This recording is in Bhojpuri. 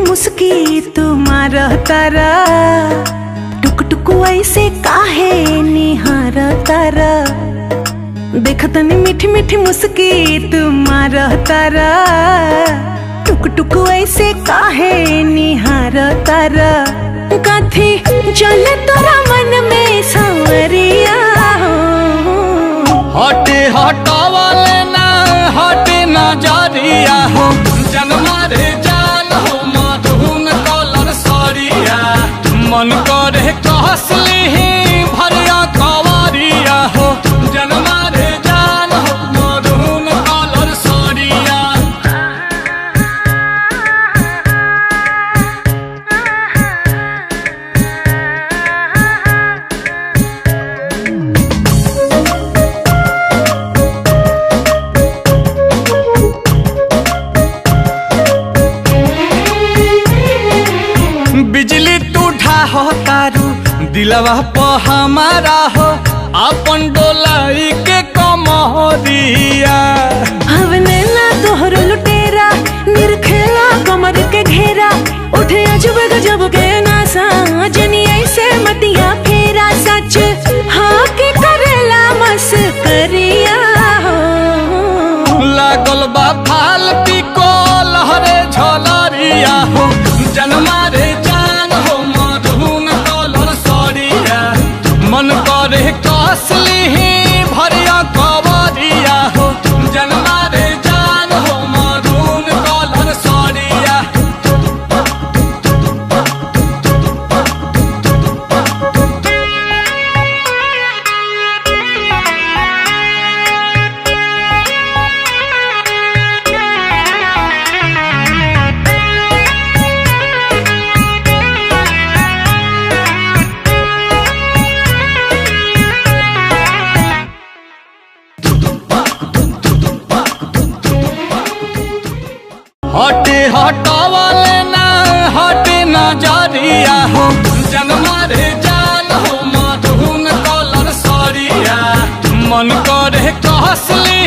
मुस्की तुम्हार तारा, टुक टुक ऐसे काहे निहार तारा। देखतनी मीठी मीठी मुस्की तुम्हार तारा, टुक टुक ऐसे काहे निहार तारा। कथी चले तोरा मन में सांवरिया हो, हटे हटावले ना हटे नजरिया हो। जनमा रे जान हो मधुन कलर सरिया, मन करे कहसली भरिया कवरिया हो। जनमा रे जान हो मधुन कलर सरिया। बिजली टूठा हो तारू दिलवा प हमारा हो, अपन डोलाई के कमरिया। हवने ना तोहर लुटेरा, निरखेला कमर के घेरा। उठे अजब गजब के नासा, जनी ऐसे मतिया फेरा। सच हाँ के करेला मस्करिया हो, लागल बा फालती को लहरे झलरिया हो। जनमा रे जान हो मधुन कलर सरिया, मन करे कसली भरिया कवरिया हो। जनमा रे जान हो मधुन कलर सरिया। हटे हटावले ना हटे नजरिया हो। जनमा रे जान हो मधुन कलर सरिया, मन करे कहसली